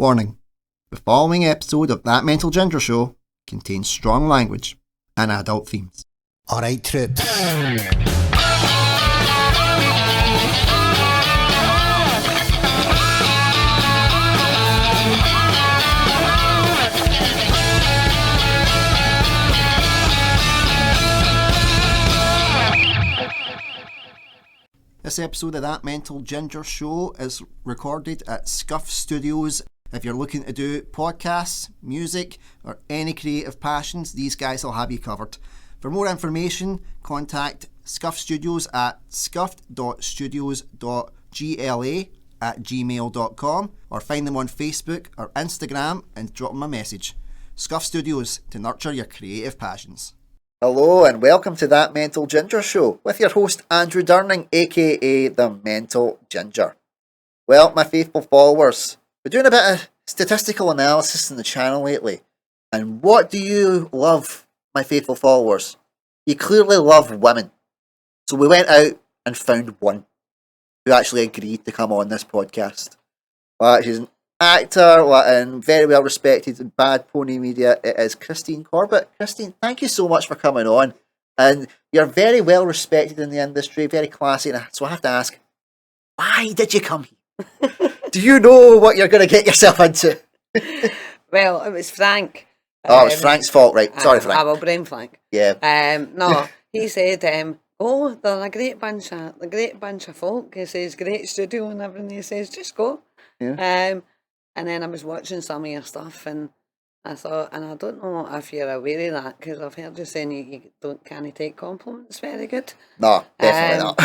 Warning: the following episode of That Mental Ginger Show contains strong language and adult themes. Alright, troops. This episode of That Mental Ginger Show is recorded at Scuff Studios. If you're looking to do podcasts, music, or any creative passions, these guys will have you covered. For more information, contact Scuff Studios at scuff.studios.gla@gmail.com or find them on Facebook or Instagram and drop them a message. Scuff Studios, to nurture your creative passions. Hello and welcome to That Mental Ginger Show with your host Andrew Durning, aka The Mental Ginger. Well, my faithful followers, we're doing a bit of statistical analysis in the channel lately. And what do you love, my faithful followers? You clearly love women. So we went out and found one who actually agreed to come on this podcast. She's an actor and very well respected in Bad Pony Media. It is Christine Corbett. Christine, thank you so much for coming on. And you're very well respected in the industry, very classy. So I have to ask, why did you come here? Do you know what you're going to get yourself into? Well, it was Frank. Oh, it was Frank's fault, right? Sorry, Frank. I will blame Frank. Yeah. No, he said, "Oh, they're a great bunch of folk." He says, "Great studio and everything." He says, "Just go." Yeah. And then I was watching some of your stuff, and I thought, and I don't know if you're aware of that, because I've heard you saying you can't take compliments very good. No, definitely not.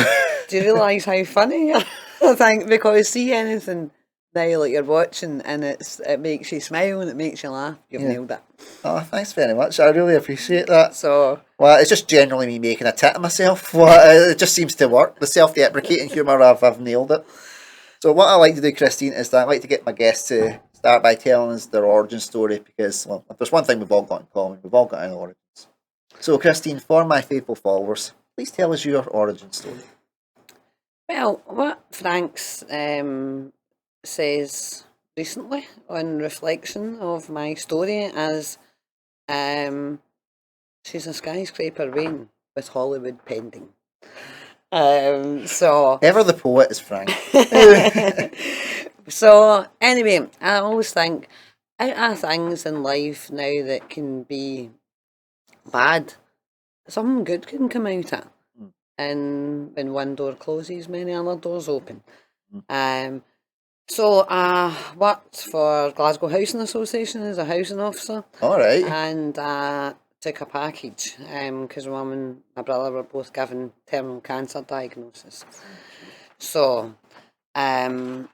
Do you realise how funny you are? I think, because see anything now like you're watching and it makes you smile and it makes you laugh, you've nailed it. Oh, thanks very much. I really appreciate that. So, well, it's just generally me making a tit of myself. Well, it just seems to work. The self-deprecating humour, I've nailed it. So what I like to do, Christine, is that I like to get my guests to start by telling us their origin story because, well, if there's one thing we've all got in common, we've all got an origins. So, Christine, for my faithful followers, please tell us your origin story. Well, what Frank's says recently on reflection of my story is she's a skyscraper waiting with Hollywood pending. So ever the poet is Frank. So anyway, I always think out of things in life now that can be bad, something good can come out of it. And when one door closes, many other doors open. So I worked for Glasgow Housing Association as a housing officer. All right. And I took a package because my mum and my brother were both given terminal cancer diagnosis. So, so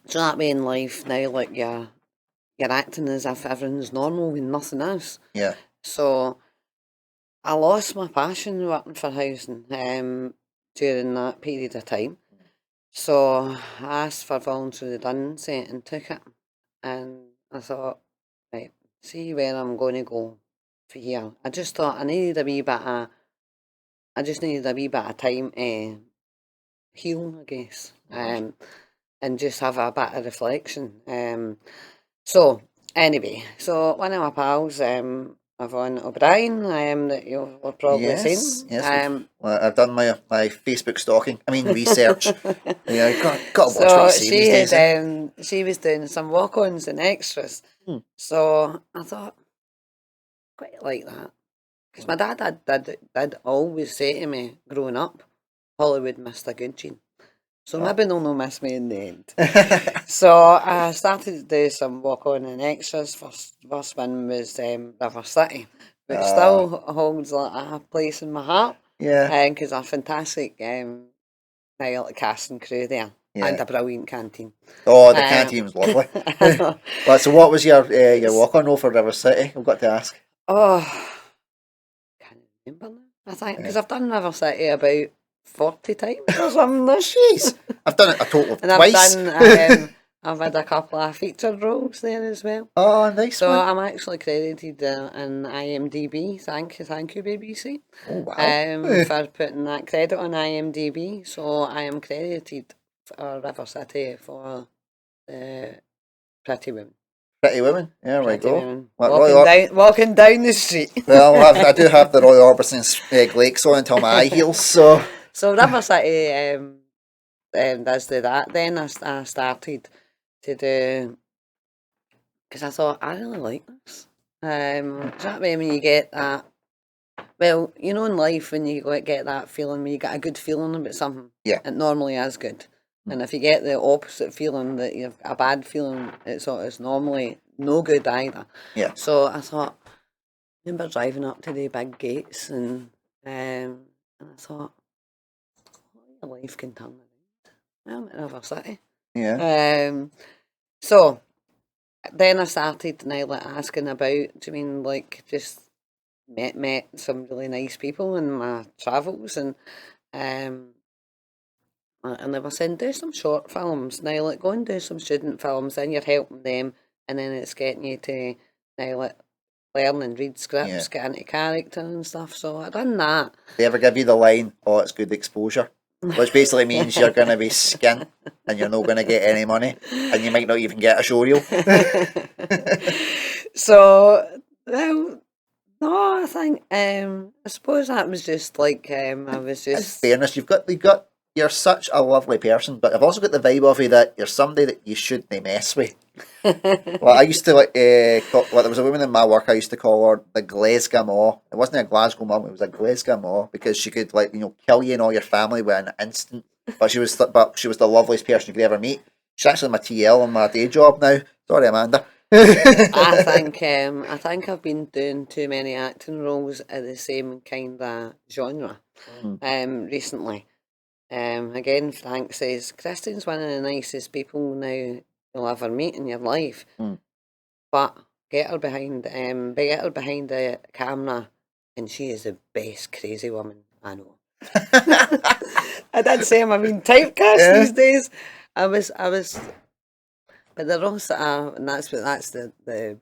that way in life now, like you're acting as if everything's normal when nothing is. Yeah. So I lost my passion working for housing during that period of time. So I asked for voluntary redundancy and took it. And I thought, right, see where I'm going to go for here. I just thought I needed a wee bit of time to heal, I guess, and just have a bit of reflection. So anyway, so one of my pals, Yvonne O'Brien, that you've probably seen. Yes, well, I've done my Facebook stalking. I mean research. Yeah, got to watch what you see these days. She was doing some walk-ons and extras. So I thought, quite like that. Because my dad did always say to me, growing up, Hollywood missed a good gene. So maybe they'll not miss me in the end. So I started to do some walk-on and extras. First one was River City, which still holds a place in my heart. Yeah. Because a fantastic cast and crew there. Yeah. And a brilliant canteen. Oh, the canteen was lovely. Well, so what was your walk-on role for River City? I've got to ask. Oh, can't remember now. I think, because I've done River City about 40 times or something. Jeez, I've done it a total of and twice. I've had a couple of featured roles there as well. Oh, nice. So one. I'm actually credited in IMDb. Thank you, BBC. Oh wow. For putting that credit on IMDb. So I am credited for River City for the Pretty Women. Pretty Women. There we Pretty go. Women. What, Walking down the street. Well, I do have the Roy Orbison's Glakes on until my eye heals, so... So River City does do that. Then I started to do... Because I thought, I really like this. Is that way when you get that... Well, you know in life when you get that feeling, when you get a good feeling about something, Yeah. it normally is good. And if you get the opposite feeling, that you've a bad feeling, it's normally no good either. Yeah. So I thought, I remember driving up to the big gates and I thought, what your life can turn around. I'm at River City. Yeah. So then I started now like asking about, do you mean like just met some really nice people in my travels and they were saying do some short films now, like go and do some student films, then you're helping them, and then it's getting you to now like learn and read scripts, get into character and stuff. So I done that. They ever give you the line, "Oh, it's good exposure," which basically means you're going to be skint and you're not going to get any money, and you might not even get a show reel. So well, no, I think I suppose that was just like I was just. In fairness, you're such a lovely person, but I've also got the vibe of you that you're somebody that you shouldn't mess with. Well, I used to there was a woman in my work. I used to call her the Glasgow Maw. It wasn't a Glasgow mum; it was a Glasgow Maw because she could kill you and all your family with an instant. But she was the loveliest person you could ever meet. She's actually my TL on my day job now. Sorry, Amanda. I think I've been doing too many acting roles of the same kind of genre. Recently. Again, Frank says Christine's one of the nicest people now you'll ever meet in your life. But get her behind the camera, and she is the best crazy woman I know. I did say I'm being typecast these days. I was, but they're also, and that's the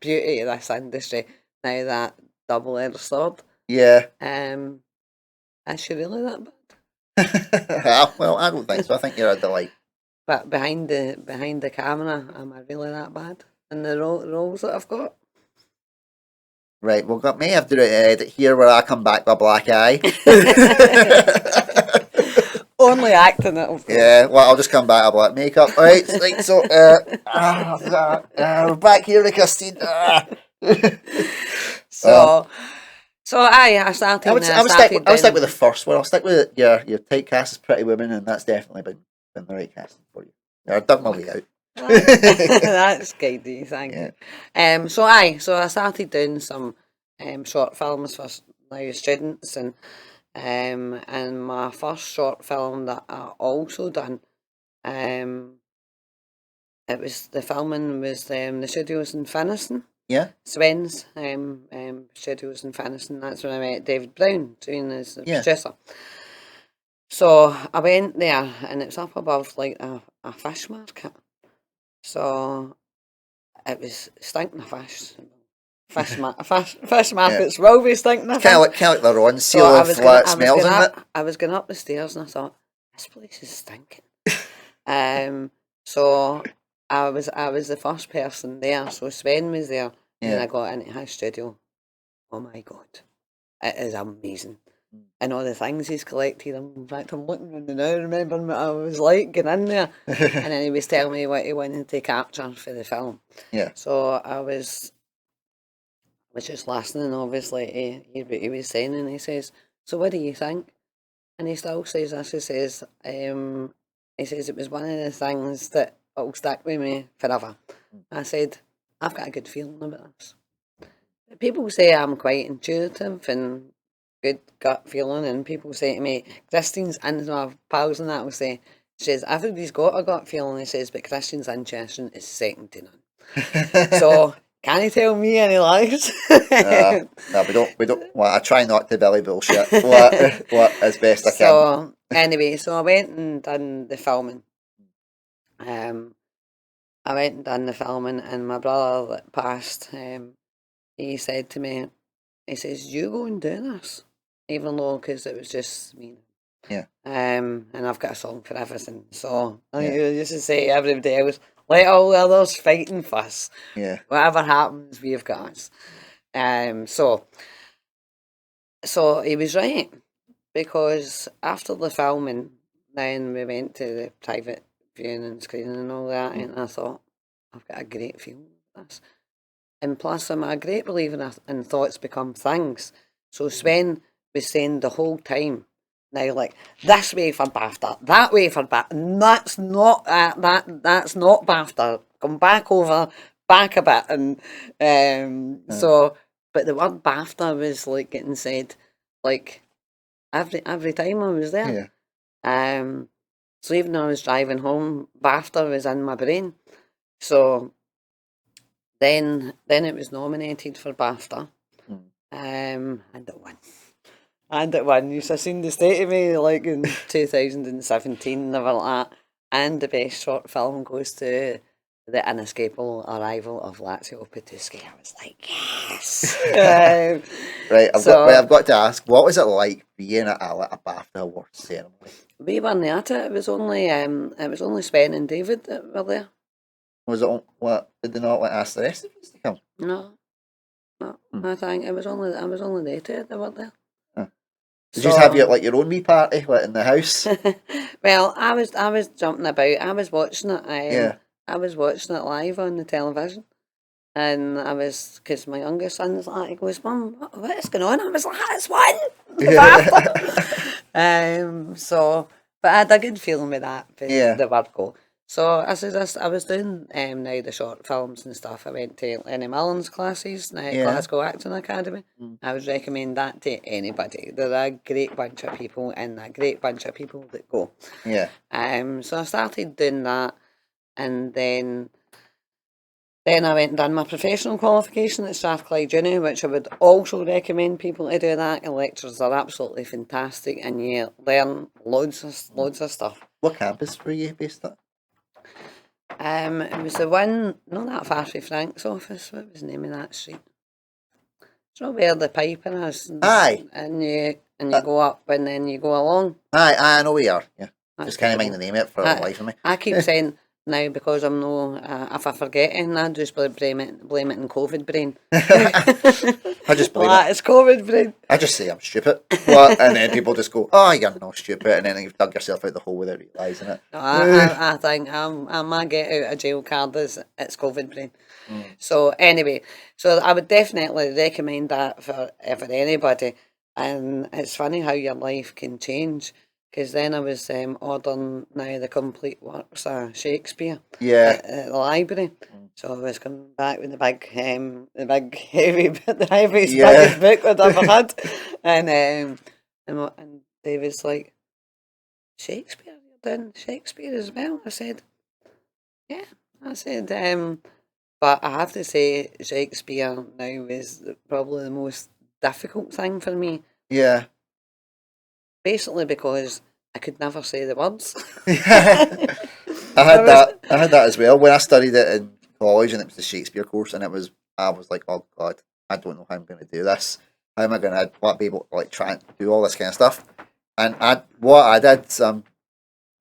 beauty of this industry now. That double-edged sword. Yeah. Is she really that bad? Well, I don't think so. I think you're a delight. But behind the camera, am I really that bad in the roles that I've got? Right, well, may have to edit here where I come back with a black eye. Only acting it. Yeah, well, I'll just come back with black makeup. All right, so we're back here with Christine. So I started. I would stick with the first one. I'll stick with your typecast is Pretty Women, and that's definitely been the right casting for you. I've done my way out. That's good, thank you. So I started doing some short films for now students, and my first short film that I also done, it was the filming was the studios in Finnieston. Yeah. Sven's studios in Finnieston. That's when I met David Brown doing as the producer. So I went there, and it's up above like a fish market. So it was stinking of fish. Fish markets will be stinking of fish. Kind of like the Ron seal of smells in it. I was going up the stairs and I thought, this place is stinking. So I was the first person there. So Sven was there, and I got into his studio. Oh my God, it is amazing. And all the things he's collected. In fact, I'm looking at it now, remembering what I was like getting in there. And then he was telling me what he wanted to capture for the film. Yeah. So I was just listening, obviously, he was saying, and he says, so what do you think? And he still says this, he says it was one of the things that will stick with me forever. I said, I've got a good feeling about this. People say I'm quite intuitive and good gut feeling, and people say to me, Christine's, and my pals and that will say, she says, everybody's got a gut feeling, he says, but Christine's intuition is second to none. So, can you tell me any lies? No, we don't. Well, I try not to belly bullshit. What as best I can. So, anyway, so I went and done the filming. And my brother that passed, he said to me, he says, you go and do this. Even though, because it was just me. Yeah. And I've got a song for everything. So I used to say to everybody else, Let all the others fight and fuss. Yeah. Whatever happens, we've got us. So he was right, because after the filming, then we went to the private viewing and screening and all that, and I thought, I've got a great feeling with this. And plus, I'm a great believer in thoughts become things. So Sven was saying the whole time, now, like, this way for BAFTA, that way for BAFTA, and that's not that's not BAFTA. Come back over, back a bit, and so. But the word BAFTA was like getting said, like every time I was there. Yeah. So even though I was driving home, BAFTA was in my brain. So then it was nominated for BAFTA, and it won. And it won. You should have seen the state of me, like in 2017, never like that. And the best short film goes to The Inescapable Arrival of Lazio Patuski. I was like, yes. Right, I've got to ask, what was it like being at a BAFTA awards ceremony? We weren't at it. It was only Sven and David that were there. Was it what? Did they not ask the rest of us to come? No. I think I was only they two that were there. Did you just have your own wee party in the house? Well, I was jumping about. I was watching it. I was watching it live on the television, and because my youngest son was like, he goes, "Mum, what is going on?" I was like, "It's one." But I had a good feeling with that. The word go. So I was doing now the short films and stuff. I went to Lenny Mullen's classes now at Glasgow Acting Academy. I would recommend that to anybody. They're a great bunch of people, and a great bunch of people that go. Yeah. So I started doing that, and then I went and done my professional qualification at Strathclyde Uni, which I would also recommend people to do that. The lectures are absolutely fantastic, and you learn loads of stuff. What campus were you based at? It was the one not that far from Frank's office. What was the name of that street? It's not where the piping is. Aye. And you go up and then you go along. Aye, I know where you are. Yeah. Just can't mind the name of it for the life of me. I keep saying now, because I'm if I forget it, I just blame it in COVID brain. I just blame it. It's COVID brain. I just say I'm stupid. And then people just go, "Oh, you're not stupid," and then you've dug yourself out the hole without realising it. No, I think my get out of jail card is it's COVID brain. So anyway, so I would definitely recommend that for anybody. And it's funny how your life can change. Because then I was ordering now the complete works of Shakespeare at the library. So I was coming back with the big heavy, the heaviest, biggest book I'd ever had. And David's like, "Shakespeare? You're doing Shakespeare as well?" I said, "Yeah." I said, but I have to say Shakespeare now is probably the most difficult thing for me. Yeah. Basically because I could never say the words. I had that as well when I studied it in college, and it was the Shakespeare course, and I was like, "Oh God, I don't know how I'm going to do this. How am I going to be able to try and do all this kind of stuff?" And what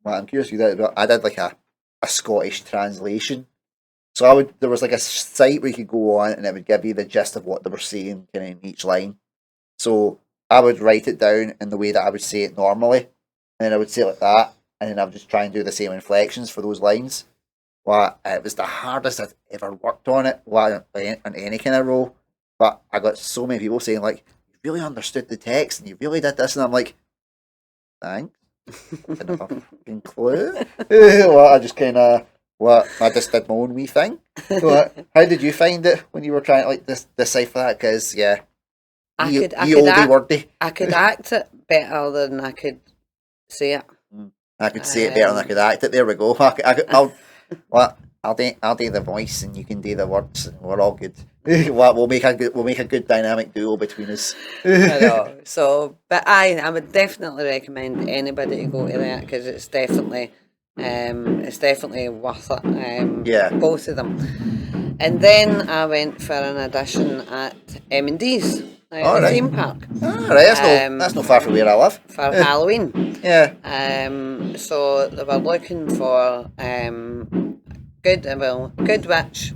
I'm curious you did, I did like a Scottish translation. So there was like a site where you could go on, and it would give you the gist of what they were saying kind of in each line. So I would write it down in the way that I would say it normally, and then I would say it like that, and then I would just try and do the same inflections for those lines. Well, it was the hardest I'd ever worked on it, on any kind of role. But I got so many people saying, like, "You really understood the text, and you really did this," and I'm like, "Thanks." I didn't have a fucking clue. I just kind of, I just did my own wee thing. How did you find it when you were trying to decipher that? Because I could act it better than I could say it. I could say it better than I could act it. There we go. I'll do the voice, and you can do the words, and we're all good. We'll make a good dynamic duo between us. I know. So, but I would definitely recommend anybody to go to that, because it's definitely worth it. Both of them. And then I went for an audition at M&D's. At the theme park. That's not far from where I live. For Halloween. Yeah. So they were looking for good witch.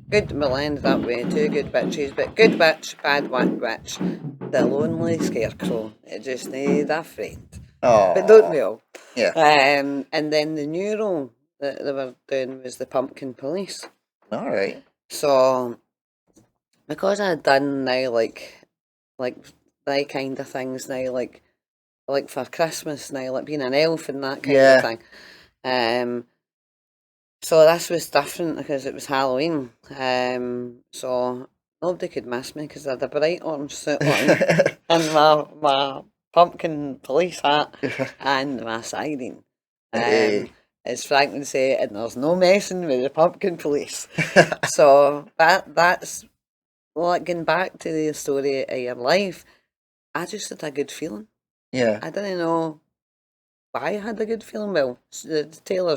Good, we'll end that way, two good witches, but good witch, bad witch, the lonely scarecrow. It just need a friend. Oh. But don't we all? Yeah. And then the new role that they were doing was the pumpkin police. All right. So, because I had done now, like they kind of things now, like for Christmas now, like being an elf and that kind of thing. So this was different because it was Halloween. So nobody could miss me because I had a bright orange suit on and my pumpkin police hat and my siren. As Frank would say, and there's no messing with the pumpkin police. So that's like going back to the story of your life. I just had a good feeling. Yeah. I didn't know why I had a good feeling. Well, Sue Taylor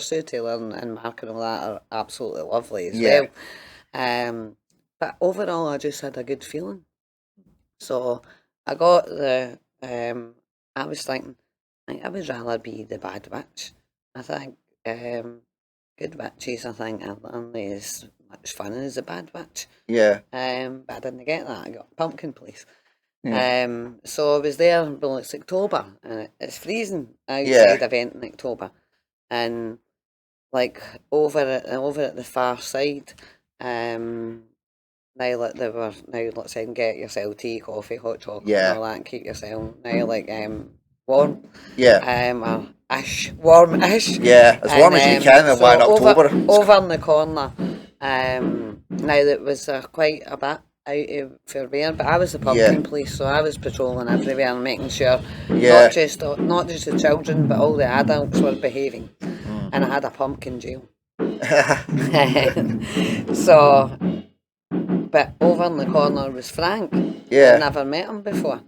and Mark and all that are absolutely lovely as well. But overall, I just had a good feeling. So I got I was thinking, I would rather be the bad witch. I think good witches, I think, aren't as much fun as the bad witch. Yeah. But I didn't get that. I got pumpkin police. So I was there, well, it's October, and it's freezing outside event in October, and like over at the far side, now like they were now like saying get yourself tea, coffee, hot chocolate, and all that, and keep yourself now like warm, or warm-ish, as warm as you can in October. Over in the corner, now that was quite a bit out of Fairbairn, but I was the pumpkin police, so I was patrolling everywhere and making sure not just the children, but all the adults were behaving, and I had a pumpkin jail. So, but over in the corner was Frank. I'd never met him before.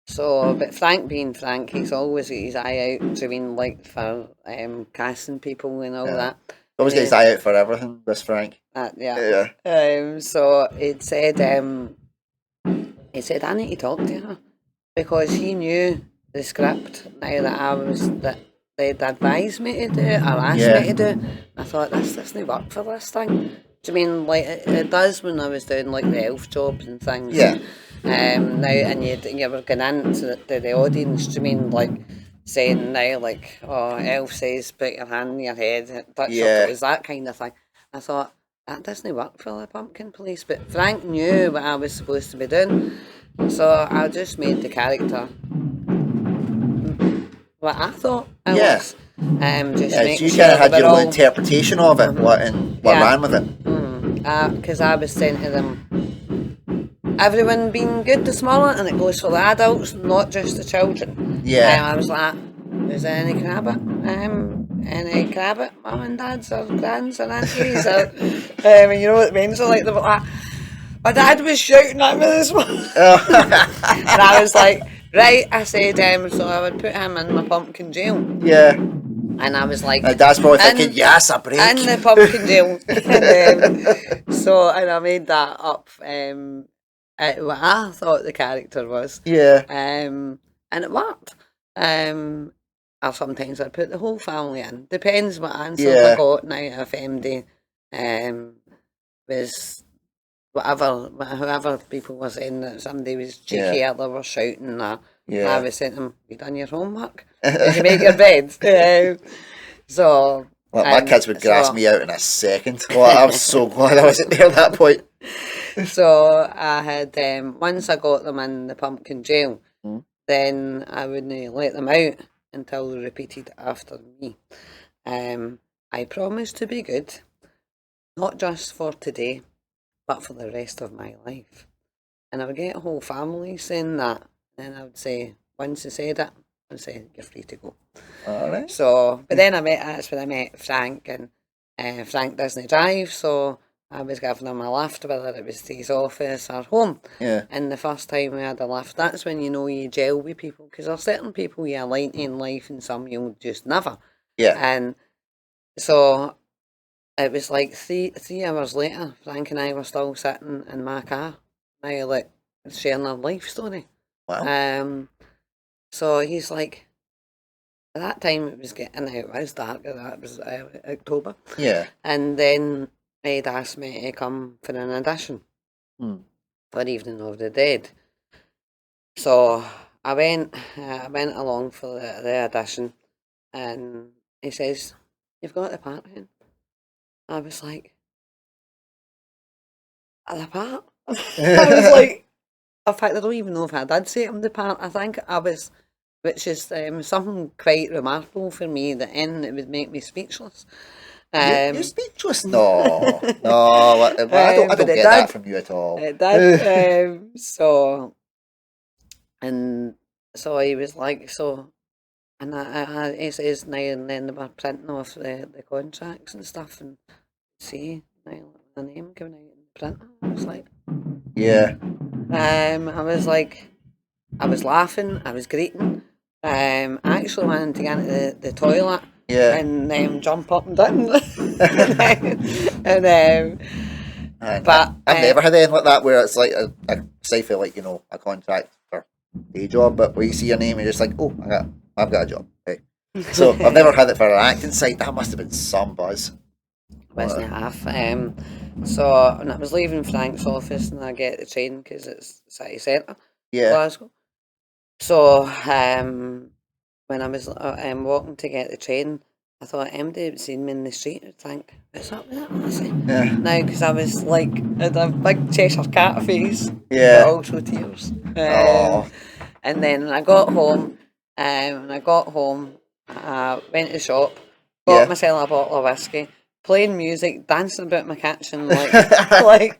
So, but Frank being Frank, he's always got his eye out doing like for casting people and all that. Always got his eye out for everything, this Frank. So he said, I need to talk to her because he knew the script now that they'd advised me to do or asked me to do. I thought, this doesn't work for this thing. Do you mean like it does when I was doing like the elf jobs and things? Now and you were going into the audience. Do you mean like saying now like, oh, elf says put your hand on your head, touch your toes, that kind of thing. I thought that doesn't work for the pumpkin police, but Frank knew what I was supposed to be doing, so I just made the character what I thought it was. Just so you kind of had your own interpretation of it, and ran with it. Because I was saying to them, everyone being good this morning, and it goes for the adults, not just the children. I was like, is there any crabbit? Any crabbit mum and dads or grands or aunties or you know what it means? So like they were like, my dad was shouting at me this morning. And I was like, right, I said, so I would put him in my pumpkin jail. And I was like, my dad's probably thinking, yes, a break. In the pumpkin jail. And I made that up. What I thought the character was. And it worked. Or sometimes I put the whole family in. Depends what answers I got now. If MD was whoever people were saying that somebody was cheeky or they were shouting, or I was saying to them, you done your homework? Did you make your bed? So my kids would grass me out in a second. Well, I was so glad I wasn't there at that point. So I had once I got them in the pumpkin jail, then I wouldn't let them out until they repeated after me. I promised to be good, not just for today, but for the rest of my life. And I would get a whole family saying that, and I would say, once they said it, I'd say, you're free to go. All right. So, but then that's when I met Frank, and Frank doesn't drive, so I was giving him a lift, whether it was to his office or home. And the first time we had a lift, that's when you know you gel with people, because there are certain people you like in life and some you'll just never. And so it was like three hours later, Frank and I were still sitting in my car, now like sharing our life story. Wow. So he's like, at that time it was getting out. It was darker. That was October. Yeah. And then they'd asked me to come for an audition for Evening of the Dead. So I went along for the audition, and he says, "You've got the part then." I was like, "The part?" I was like, in fact, I don't even know if I did say him the part. I think I was, which is something quite remarkable for me, that it would make me speechless. You're speechless? No. I don't but get it that did. from you at all. It did. So he was like, and he says now, and then they were printing off the contracts and stuff, and see now the name coming out in the print. I was like, yeah. I was like, I was laughing, I was greeting. I actually wanted to get into the toilet. Yeah. And jump up and down. But I've never had anything like that where it's like aside for like, a contract or day job, but where you see your name and you're just like, oh, I've got a job. Okay. So I've never had it for an acting side. That must have been some buzz. Wasn't half. So when I was leaving Frank's office and I get the train because it's city centre, Glasgow. So when I was walking to get the train, I thought MD had seen me in the street. I'd think, what's up with that lassie? Yeah. Now, because I was like, I had a big Cheshire cat face, yeah, but also tears. And then when I got home, I went to the shop, bought myself a bottle of whiskey, playing music, dancing about my kitchen like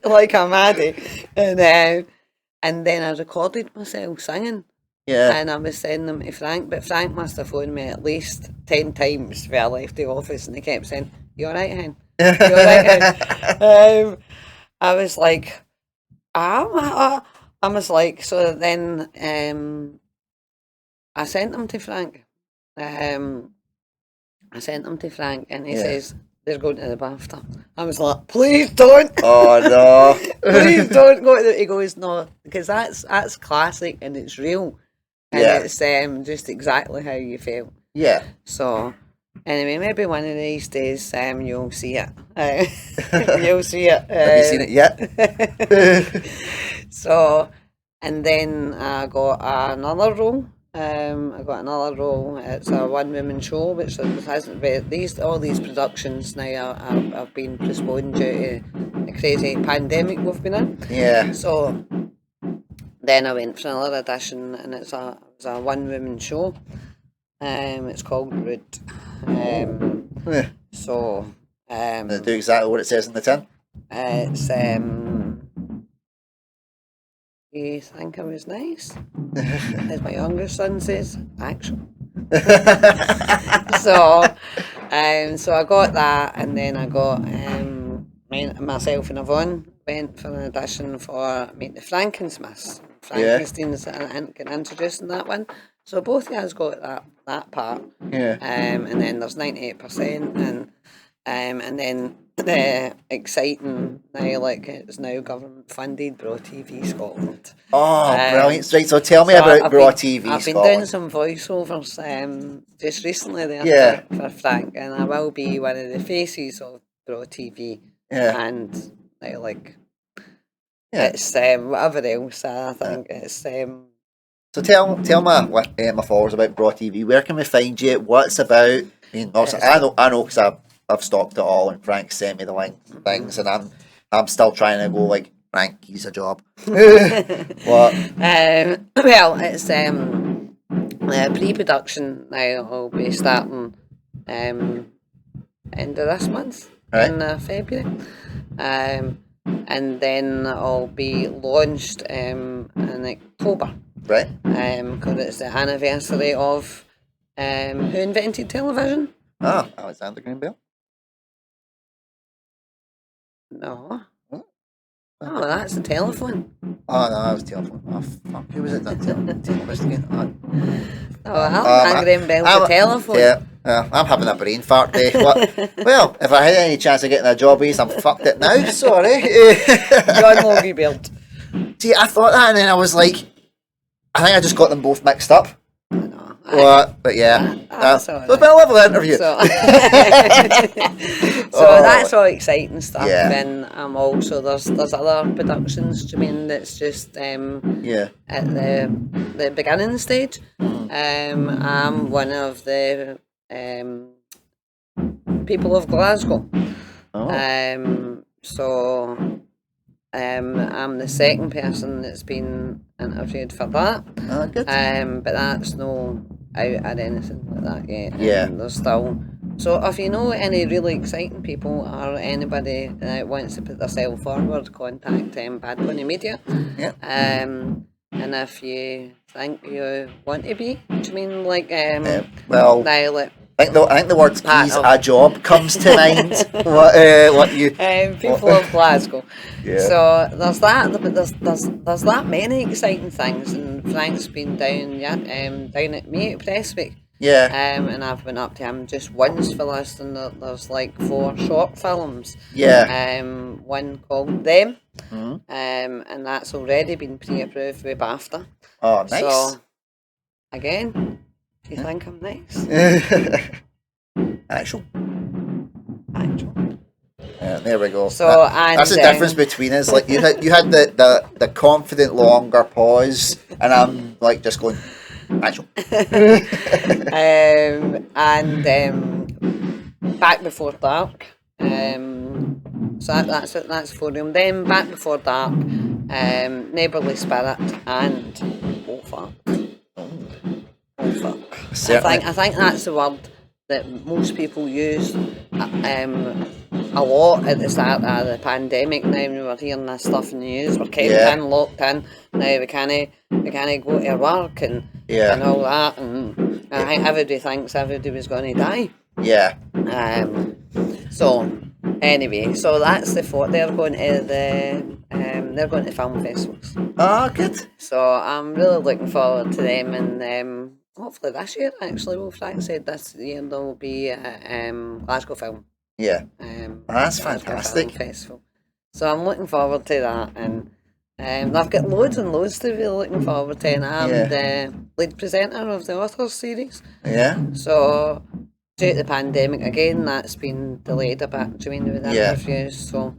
like a maddie, and then I recorded myself singing. Yeah. And I was sending them to Frank, but Frank must have phoned me at least 10 times before I left the office, and he kept saying, "You alright, hen? You alright, hen?" I was like, I was like, so then I sent them to Frank. And he says, "They're going to the BAFTA." I was like, "Please don't." Oh no. Please don't go to the... He goes, "No, because that's classic and it's real. And it's just exactly how you feel." Yeah. So, anyway, maybe one of these days you'll see it. You'll see it. Have you seen it yet? So, and then I got another role. It's a one-woman show, which hasn't been... all these productions now have been postponed due to the crazy pandemic we've been in. Yeah. So then I went for another audition, and it's a one-woman show. It's called Rude. So they do exactly what it says in the tin. It's you think I was nice? As my younger son says, actually. So I got that, and then I got myself and Yvonne went for an audition for Meet the Frankensteins. Frankenstein's getting introduced in that one. So both guys got that part. Yeah. And then there's 98%, and then the exciting now, like it's now government funded Bro TV Scotland. Oh, brilliant! Right, so tell me about Bro TV Scotland. I've been doing some voiceovers just recently there for Frank, and I will be one of the faces of Bro TV. Yeah. And now, like, it's whatever else. I think it's. So tell my followers about Bro TV. Where can we find you? What's about? I mean, I know because I've stalked it all, and Frank sent me the link things, and I'm still trying to go like, Frank, he's a job. What? Well, it's pre-production now. Will be starting end of this month, in February, and then it'll be launched in October. Right. Because it's the anniversary of who invented television? Oh, Alexander Graham Bell. No. Oh, that's the telephone. Oh, no, that was telephone. Oh, fuck. Who was it that television again? Alexander Graham Bell's the telephone. Yeah, I'm having a brain fart day. Well, if I had any chance of getting a job with I'm fucked it now. Sorry. John Logie Beard. See, I thought that, and then I was like, I think I just got them both mixed up. I know. What? But yeah, that's so it's been a lovely interview. So, Oh, that's all exciting stuff. yeah. And also there's other productions. Do you mean that's just Yeah. at the beginning stage? I'm one of the people of Glasgow. Oh. So I'm the second person that's been interviewed for that. Oh, good. But that's no out or anything like that yet. Yeah. There's still. So if you know any really exciting people or anybody that wants to put themselves forward, contact Bad Pony Media. Yeah. And if you think you want to be, do you mean like well, like, I think the word keys a job comes to mind. What you people of Glasgow. Yeah. So there's that, but there's that many exciting things, and Frank's been down at me at Prestwick. Yeah. And I've been up to him just once for this, and there's like 4 short films. Yeah. One called Them. Mm-hmm. And that's already been pre-approved with BAFTA. Oh, nice. So again, do you think I'm nice? Actual. Actual. Yeah, there we go. So that's the difference between us. Like you had the confident longer pause, and I'm like just going actual. Back Before Dark. So that's for them. Then Back Before Dark, Neighbourly Spirit, and Oh Fuck. Oh Fuck. I think that's the word that most people use a lot at the start of the pandemic. Now we were hearing this stuff in the news, we're kept in, locked in. Now we can't go to work and all that, and I think everybody thinks everybody was going to die. Yeah. So anyway, so that's the thought. They're going to film festivals. Oh, good. So I'm really looking forward to them, and hopefully this year, actually, Frank said this year there will be a Glasgow Film. Yeah. That's fantastic. Film Festival. So I'm looking forward to that, and I've got loads and loads to be looking forward to, and I'm the lead presenter of the Authors series. Yeah. So due to the pandemic again, that's been delayed a bit. Do you mean with the interviews? So.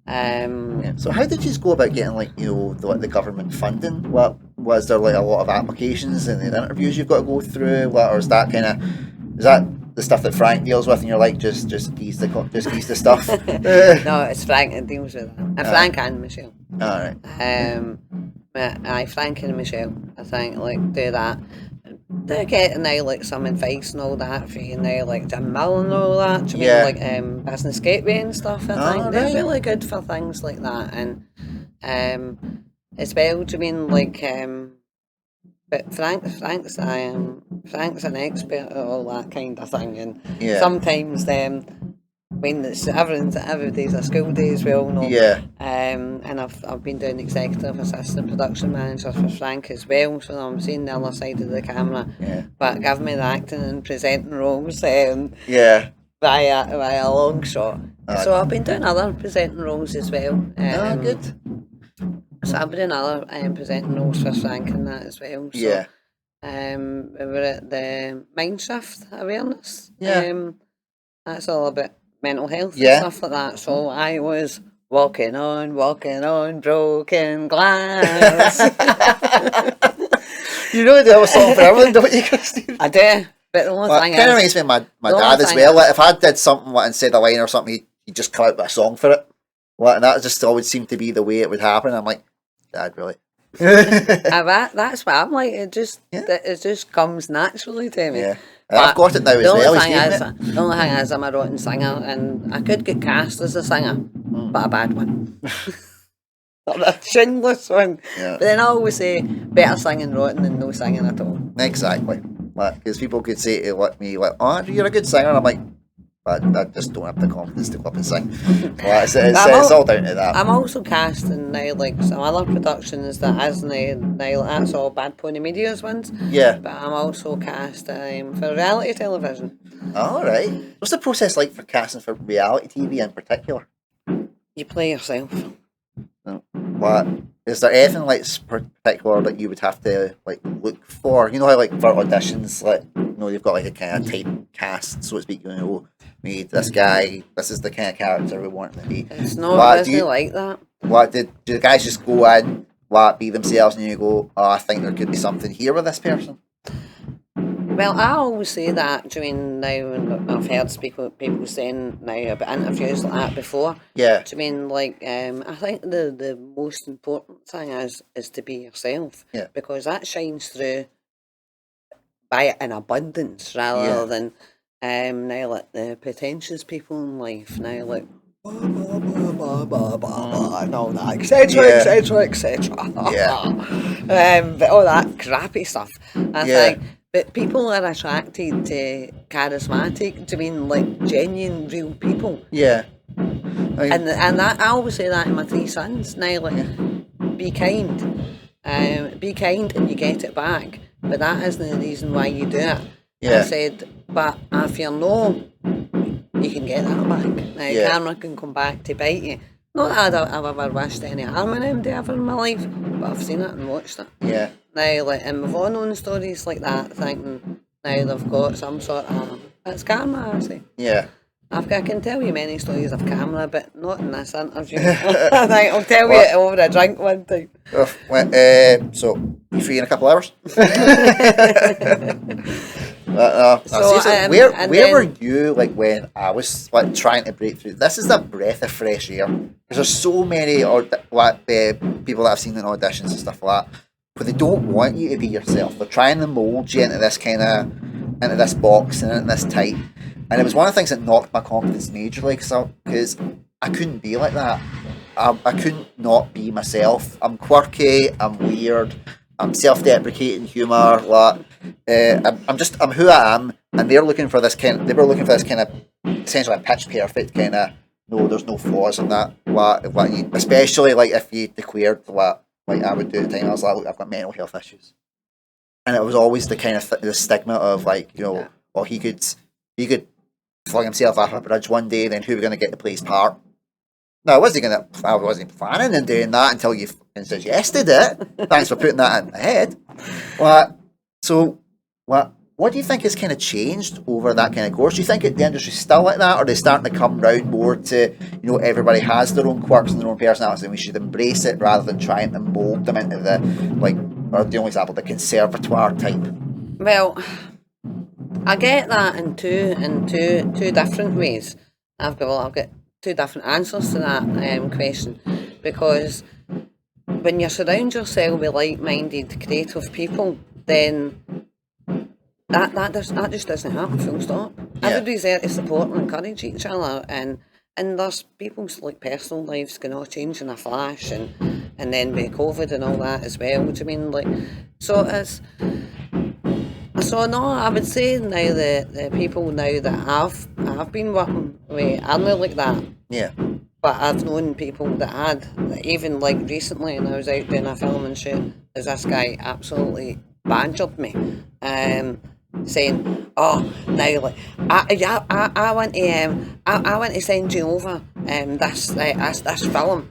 So how did you go about getting the government funding? What was there, like a lot of applications and the interviews you've got to go through? Or is that the stuff that Frank deals with, and you're like just ease the stuff? No, it's Frank that deals with that. And Frank and Michelle. All right. Frank and Michelle, I think, like do that. They're getting now like some advice and all that for you now, like Jim Mill and all that. Do you mean like Business Gateway and stuff? I think they're really good for things like that, and as well. Do you mean like but Frank's an expert at all that kind of thing, and sometimes when everybody's a school day as well, no. Yeah. And I've been doing executive assistant production manager for Frank as well, so I'm seeing the other side of the camera. Yeah. But give me the acting and presenting roles. By a long shot. So I've been doing other presenting roles as well. Good. So I've been doing other presenting roles for Frank and that as well. So, yeah. We were at the Mind Shift awareness. Yeah. That's all about mental health and stuff like that. So I was walking on broken glass. You know they have a song for everything, don't you, Christine? I do. But the only thing it kind of reminds me of my dad as well. Like if I did something and said a line or something, he'd just come out with a song for it. And that just always seemed to be the way it would happen. I'm like, Dad, really? That's what I'm like. It just comes naturally to me. Yeah. I've got it now as well. The only thing is I'm a rotten singer, and I could get cast as a singer, but a bad one. Not a shameless one. Yeah. But then I always say better singing rotten than no singing at all. Exactly. Because people could say to me, like, "Oh, Andrew, you're a good singer." And I'm like, but I just don't have the confidence to go up and sing. It's all down to that. I'm also casting now, like some other productions that isn't now. That's all Bad Pony Media's ones. Yeah. But I'm also cast for reality television. All right. What's the process like for casting for reality TV in particular? You play yourself. What? is there anything like particular that you would have to like look for? You know how like for auditions, like you've got like a kind of typecast, so to speak. We need this guy. This is the kind of character we want him to be. It's not really like that. Do the guys just go in, be themselves, and you go, oh, I think there could be something here with this person? Well, I always say that during now, and I've heard people saying now about interviews like that before. Yeah. I think the most important thing is to be yourself. Yeah. Because that shines through by in abundance rather than now like the pretentious people in life now like and all that etc. But all that crappy stuff. I think. But people are attracted to charismatic, like genuine, real people. Yeah. And that, I always say that to my 3 sons now, like, be kind. Be kind and you get it back. But that isn't the reason why you do it. Yeah. I said, but if you're no, you can get that back. Now, karma can come back to bite you. Not that I've ever wished any harm on anybody ever in my life, but I've seen it and watched it. Yeah. Now, like, and we've all known stories like that, thinking now they've got some sort of, it's karma, I say. Yeah. I can tell you many stories of karma, but not in this interview. I think I'll tell you it over a drink one time. So, you free in a couple hours? Where were you like when I was like trying to break through? This is a breath of fresh air because there's so many people that I've seen in auditions and stuff like that, but they don't want you to be yourself. They're trying to mold you into this box and into this type. And it was one of the things that knocked my confidence majorly because I couldn't be like that. I couldn't not be myself. I'm quirky. I'm weird. I'm self-deprecating humour. I'm who I am, and they were looking for this kind of essentially a pitch perfect kind of. No, there's no flaws in that. Especially like if you declared what like I would do at the time. I was like, look, I've got mental health issues, and it was always the kind of the stigma of like he could fling himself off a bridge one day. Then who were going to get to play his part? No, I wasn't planning on doing that until you suggested it. Thanks for putting that in my head. What do you think has kind of changed over that kind of course? Do you think the industry's still like that, or are they starting to come round more to, everybody has their own quirks and their own personalities, and we should embrace it rather than trying to mould them into the example, the conservatoire type? Well, I get that in two different ways. I've got two different answers to that question, because when you surround yourself with like-minded creative people, then that just doesn't happen, full stop. Yeah. Everybody's there to support and encourage each other, and there's people's like personal lives can all change in a flash, and then with COVID and all that as well. What do you mean? No, I would say now the people now that I've been working with are not like that. Yeah. But I've known people that had, even like recently, and I was out doing a film and shoot, as this guy absolutely badgered me, saying, "Oh, now like I want to send you over this film.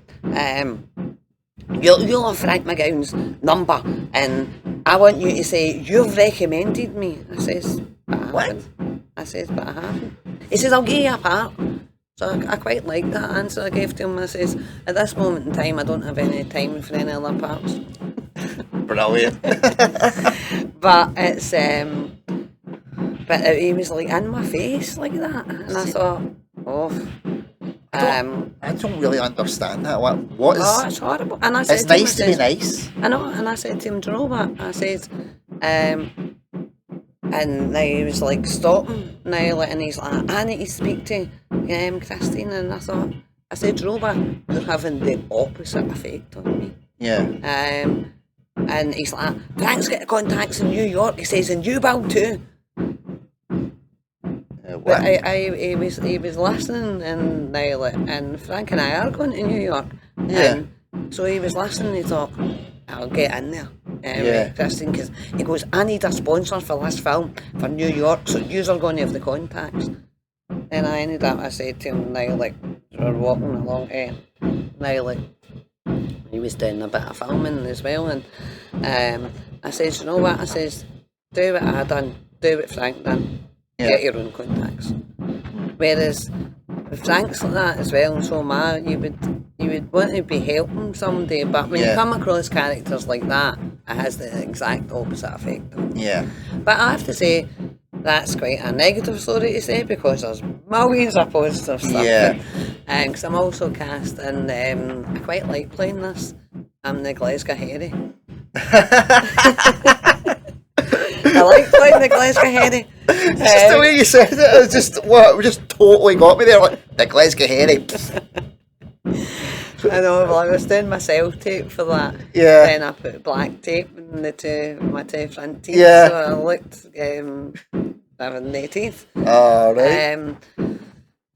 You'll have Frank McGowan's number, and I want you to say you've recommended me." I says, "But I haven't." I says, "But I haven't." He says, "I'll give you a part." So I quite like that answer I gave to him. I says, "At this moment in time, I don't have any time for any other parts." Brilliant. But it's but he was like in my face like that, and I thought, I don't really understand that. What is? Oh, it's horrible. And I said, it's nice to be nice. I know, and I said to him, "Do you know what?" I said, and now he was like, stopping now, and he's like, "I need to speak to Christine," and I said, "Do you know what? You're having the opposite effect on me." Yeah. And he's like, "Frank's got contacts in New York," he says, "and you will too." But he was listening, and now and Frank and I are going to New York. Yeah. And so he was listening. He thought, "I'll get in there." Christine, because he goes, "I need a sponsor for this film for New York, so you're going to have the contacts." And I said to him, now we're walking along, he was doing a bit of filming as well, and I says, you know what, I says, do what I done, do what Frank done, get your own contacts. Whereas with Frank's like that as well, and so am I, you would want to be helping somebody, but when you come across characters like that, it has the exact opposite effect. Yeah. But I have to say, that's quite a negative story to say, because there's millions of positive stuff. Yeah. Because I'm also cast, and I quite like playing this. I'm the Glasgow Harry. I like playing the Glasgow Harry. Just the way you said it just totally got me there. Like, the Glasgow Harry. I know, well, I was doing my self-tape for that. Yeah. Then I put black tape in my two front teeth, Yeah. so I looked having no teeth. Oh, right.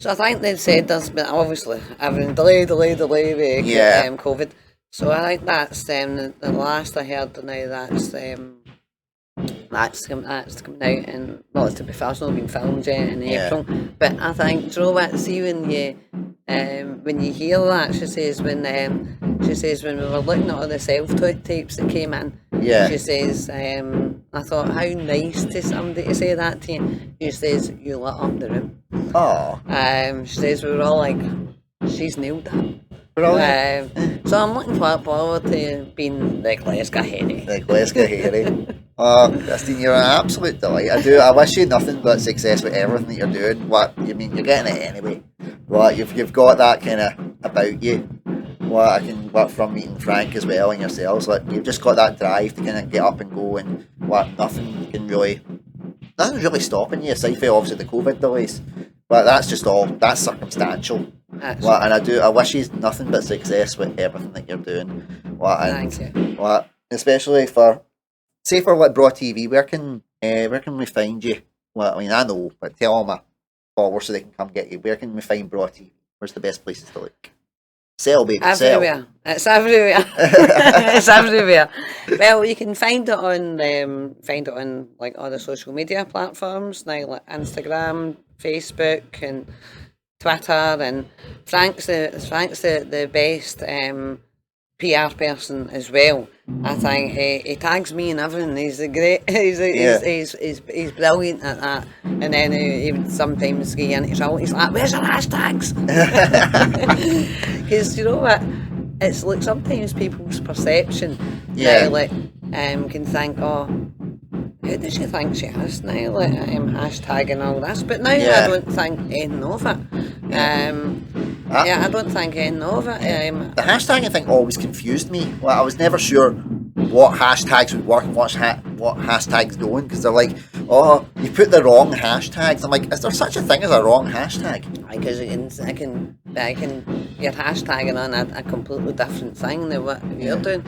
So I think they said there's been, obviously, having delay with COVID. So I think that's the last I heard now, that's coming out, and well, to be fair, it's not been filmed yet in April. But I think, do you know what? See, when you hear that, she says when we were looking at all the self-tapes that came in, she says, I thought, how nice to somebody to say that to you. She says, you lit up the room. Oh. She says, we were all like, she's nailed that. Brilliant. So I'm looking forward to being the Glasgow Harry. The Glasgow Harry. Oh, Christine, you're an absolute delight. I wish you nothing but success with everything that you're doing. You're getting it anyway. You've got that kind of about you. I can work from meeting Frank as well and yourselves. You've just got that drive to kind of get up and go, and nothing's really stopping you aside from obviously the COVID delays. But that's circumstantial. And I wish you nothing but success with everything that you're doing. Thank you. Especially for Braw TV, where can we find you? I know, but tell all my followers so they can come get you. Where can we find Braw TV? Where's the best places to look? Sell, baby, everywhere. Sell. It's everywhere. It's everywhere. Well, you can find it on like all the social media platforms now, like Instagram, Facebook, and Twitter. And Frank's the best PR person as well. I think he tags me in everything. He's he's brilliant at that. And then he would sometimes get into trouble. He's like, "Where's your hashtags?" Because you know what, it's like sometimes people's perception. Can think, oh, who does she think she is now? Hashtagging all this, but now I don't think anything of it. I don't think anything of it. The hashtagging thing always confused me. I was never sure what hashtags would work and what hashtags don't, because they're like, oh, you put the wrong hashtags. I'm like, is there such a thing as a wrong hashtag? Because you're hashtagging on a completely different thing than what you're doing.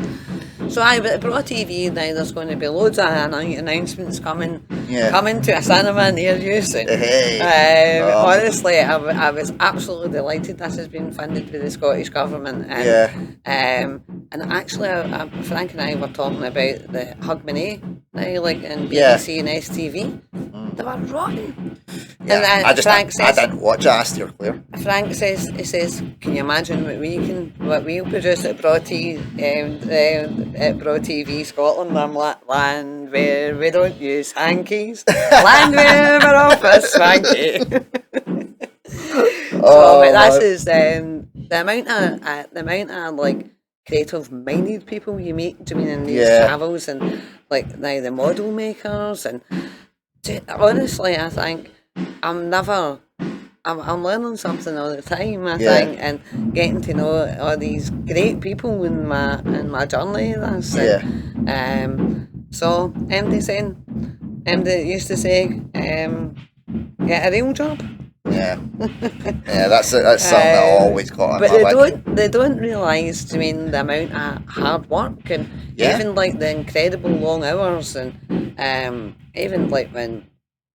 So but at Braw TV now, there's going to be loads of announcements coming to a cinema near you soon. Honestly, I was absolutely delighted this has been funded by the Scottish Government. And actually, Frank and I were talking about the Hogmanay now, in BBC and STV. They were rotten. Yeah, I didn't watch it. I asked you clear. Frank says, can you imagine what we'll produce at Braw TV Scotland? I'm like, land where we don't use hankies, land where we're office Frankie. The amount of creative minded people you meet doing in these travels, and now the model makers, and honestly, I think I'm learning something all the time. I think, and getting to know all these great people in my journey. So MD used to say, get a real job. That's something that always got in my mind. They don't realise, the amount of hard work, and even the incredible long hours, and even when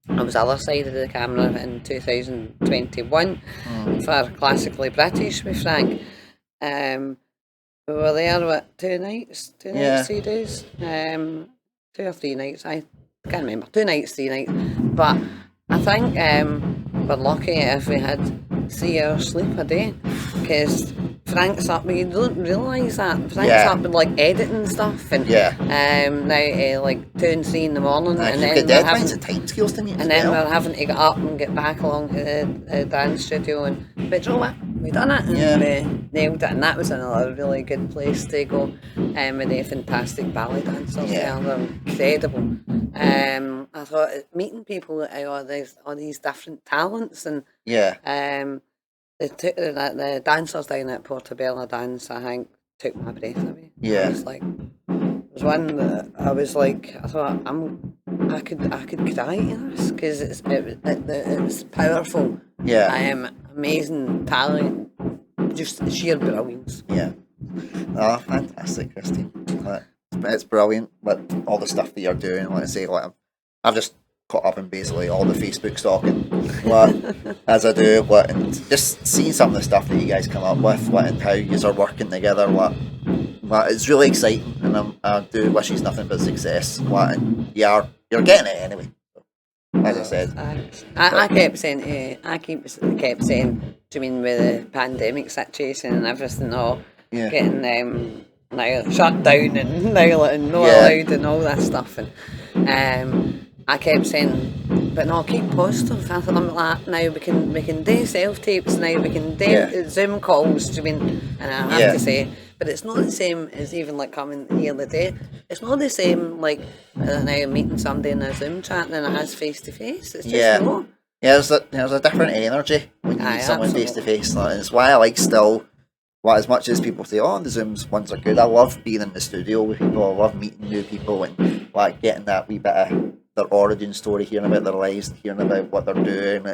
I was other side of the camera in 2021 for Classically British with Frank. We were there 2 nights, 3 days, 2 or 3 nights. I can't remember. 2 nights, 3 nights. But I think we're lucky if we had 3 hours sleep a day, because Frank's up, but you don't realise that. Frank's Yeah. up with like editing stuff and Yeah. now like 2 and 3 in the morning, and You then get we're deadlines having, and time scales to meet as and then well. we're having to get up and get back along to the dance studio, but you know what? We done it and we nailed it, and that was another really good place to go. With the fantastic ballet dancers there, they're incredible. I thought meeting people that all these different talents, and the dancers down at Portobello Dance, I think, took my breath away. Yeah. I was like, there was one that I was like, I thought I could cry to this because it's powerful. Yeah. Amazing talent, just sheer brilliance. Yeah. Oh, fantastic, Christine. It's brilliant, but all the stuff that you're doing, like I say, like I've just caught up in basically all the Facebook stalking, as I do, and just seeing some of the stuff that you guys come up with, and how you are working together, it's really exciting, and I do wish you nothing but success, and you're getting it anyway. As I said, I kept saying, kept saying, do you mean with the pandemic situation and everything, all getting now shut down and now not allowed and all that stuff, and I kept saying, but no, keep positive. I thought, I'm like, now we can do self tapes, now we can do Zoom calls. Do you mean? And I have to say, but it's not the same as even like coming here the day. It's not the same like now meeting somebody in a Zoom chat than it is face to face. It's just not. Yeah, there's a different energy when you meet someone face to face. And it's why I like still. As much as people say, the Zooms ones are good, I love being in the studio with people. I love meeting new people and like getting that wee bit of their origin story, hearing about their lives, hearing about what they're doing.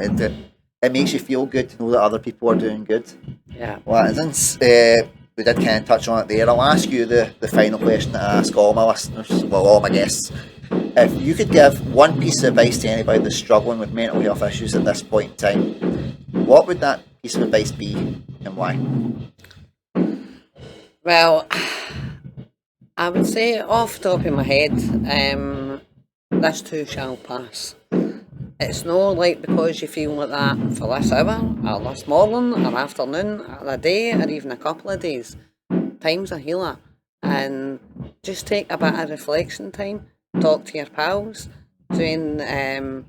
It makes you feel good to know that other people are doing good. Yeah. Well, and since we did kind of touch on it there, I'll ask you the final question that I ask all my listeners, all my guests. If you could give one piece of advice to anybody that's struggling with mental health issues at this point in time, what would that piece of advice be and why? Well, I would say off the top of my head, this too shall pass. It's not like because you feel like that for this hour, or this morning, or afternoon, or a day, or even a couple of days. Time's a healer. And just take a bit of reflection time, talk to your pals. I'm a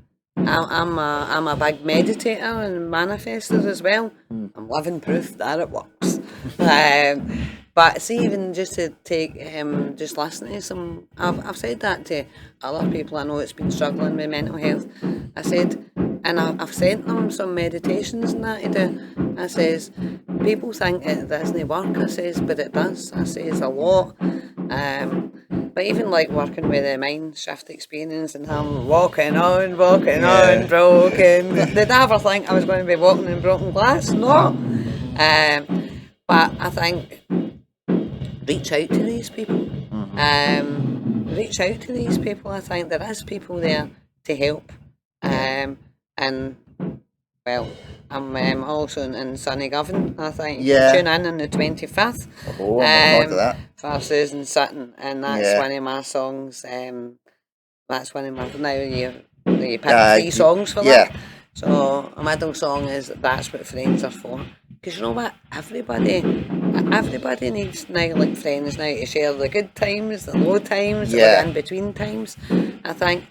big meditator and manifester as well. I'm living proof that it works. But see, even just to take, just listen to some, I've said that to other people I know that's been struggling with mental health. I said, and I've sent them some meditations and that to do. I says, people think it doesn't work, I says, but it does. I says a lot. But even like working with the mind shift experience and I'm walking on, broken. Did I ever think I was going to be walking in broken glass? No. But I think reach out to these people. Reach out to these people. I think there is people there to help. And well, I'm also in sunny Govan. I think you can tune in on the 25th. Oh, I'm looking forward to that. For Susan Sutton, and that's one of my songs. That's one of my you pick 3 songs for that. So a middle song is That's What Friends Are For. Because you know what, everybody needs now like friends now to share the good times, the low times, or the in between times. I think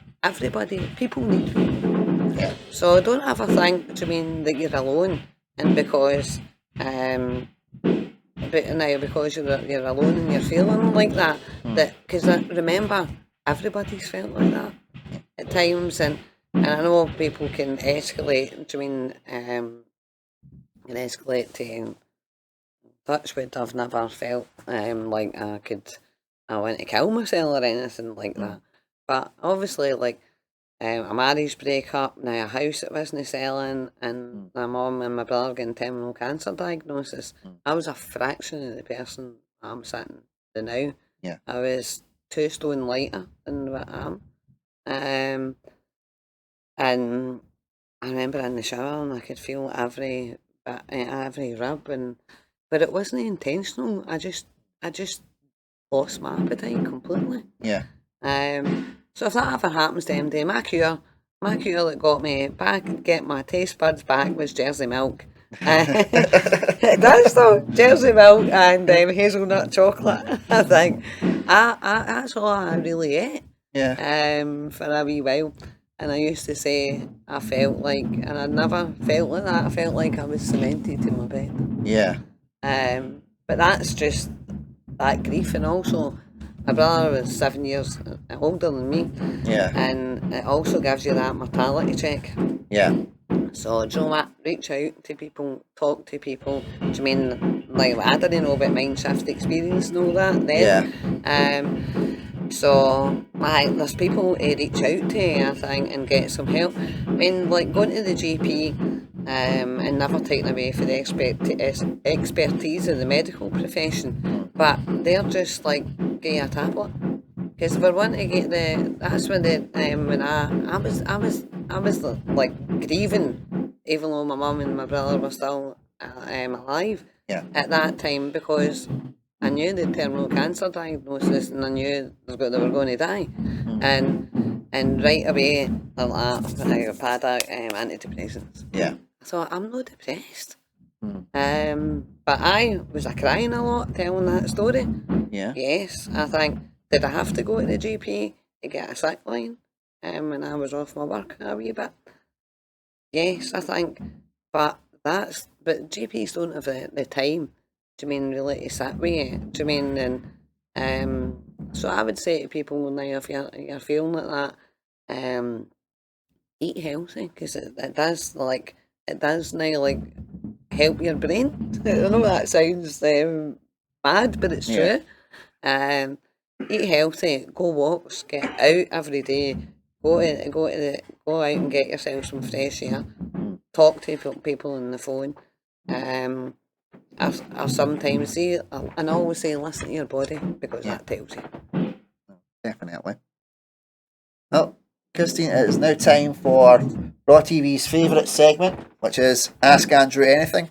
people need people. Yeah. So don't ever think to mean that you're alone, and because because you're alone and you're feeling like that, because remember, everybody's felt like that at times, and I know people can escalate. Do you mean can escalate to touch wood? I've never felt like I want to kill myself or anything like that. But obviously, like a marriage breakup, now a house that wasn't selling, and my mum and my brother getting terminal cancer diagnosis. I was a fraction of the person I'm sitting now. Yeah. I was 2 stone lighter than what I am. And I remember in the shower and I could feel every rib, but it wasn't intentional. I just lost my appetite completely. Yeah. So if that ever happens to MD, my cure that got me back, get my taste buds back was Jersey milk It does though. Jersey milk and hazelnut chocolate. I think that's all I really ate. Yeah. For a wee while. And I used to say I felt like, and I never felt like that. I felt like I was cemented to my bed. Yeah. But that's just that grief, and also my brother was 7 years older than me. Yeah. And it also gives you that mortality check. Yeah. So, do you know what? Reach out to people, talk to people. Do you mean, like, I didn't know about mind shift experience and all that then. Yeah. So, there's people to reach out to, I think, and get some help. I mean, like, going to the GP and never taking away for the expertise of the medical profession, but they're just like, get you a tablet. Because if we're wanting to get that's when I was like grieving, even though my mum and my brother were still alive at that time, because I knew the terminal cancer diagnosis and I knew they were going to die. And right away, they're like, I've had antidepressants. Yeah. I thought, I'm not depressed. But I was crying a lot telling that story. Yeah. Yes, I think, did I have to go to the GP to get a sick line when I was off my work a wee bit? Yes, I think. But GPs don't have the time, do you mean, really to sit with you? Do you mean, and so I would say to people now, if you're feeling like that, eat healthy, because it does now like help your brain. I know that sounds mad, but it's true. Eat healthy, go walks, get out every day, go out and get yourself some fresh air. Talk to people on the phone. I sometimes say, and I always say, listen to your body, because that tells you. Definitely. Well, Christine, it is now time for Raw TV's favourite segment, which is Ask Andrew Anything.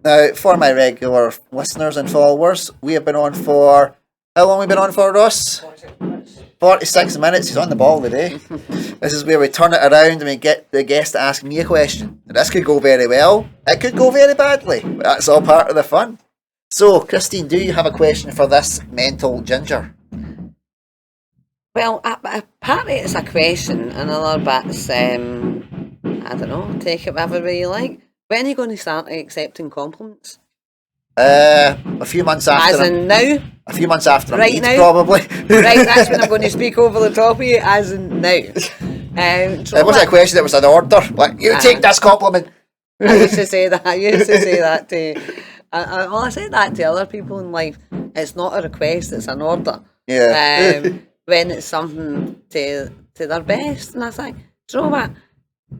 Now, for my regular listeners and followers, we have been on for... How long have we been on for, Ross? 46 minutes. He's on the ball today. This is where we turn it around and we get the guest to ask me a question. This could go very well. It could go very badly. But that's all part of the fun. So, Christine, do you have a question for this mental ginger? Well, partly it's a question, another bit's, I don't know, take it whatever way you like. When are you going to start accepting compliments? A few months after. As in now? A few months after I'm right dead, now? probably. Right, that's when I'm going to speak over the top of you, as in now. It wasn't a question, it was an order. Like, you take this compliment. I used to say that. I said that to other people in life. It's not a request, it's an order. Yeah. When it's something to their best, and I think, do you know what?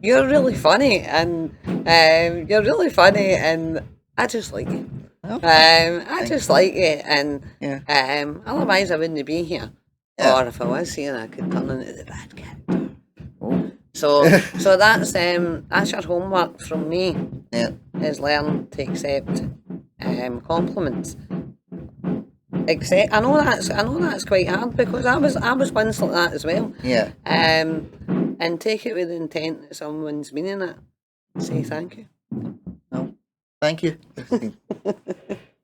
You're really funny, and I just like you. I just like it, and otherwise I wouldn't be here. Or if I was here, I could turn into the bad character. Oh. So that's your homework from me. Yeah. Is learn to accept compliments. I know that's quite hard, because I was once like that as well. Yeah. And take it with the intent that someone's meaning it. Say thank you. No. Thank you.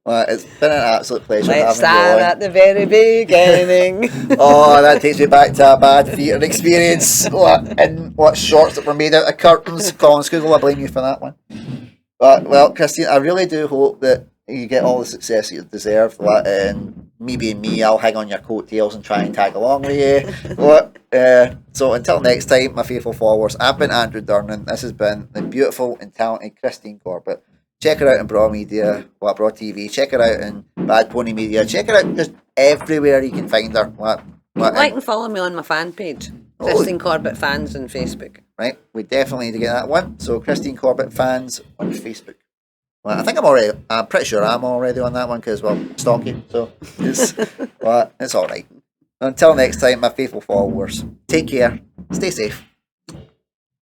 Well, it's been an absolute pleasure Let's having you start on. at the very beginning. Oh, that takes me back to a bad theatre experience. What shorts that were made out of curtains. Collins Google, I blame you for that one. But, well, Christine, I really do hope that you get all the success you deserve. And me being me, I'll hang on your coattails and try and tag along with you. So until next time, my faithful followers, I've been Andrew Durnan. This has been the beautiful and talented Christine Corbett. Check her out in Braw Media, Braw TV. Check her out in Bad Pony Media. Check her out just everywhere you can find her. Like and follow me on my fan page, Christine Corbett Fans on Facebook. Right, we definitely need to get that one. So Christine Corbett Fans on Facebook. Well, I think I'm pretty sure I'm already on that one because, well, stalking. So it's all right. Until next time, my faithful followers, take care, stay safe.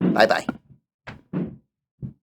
Bye bye.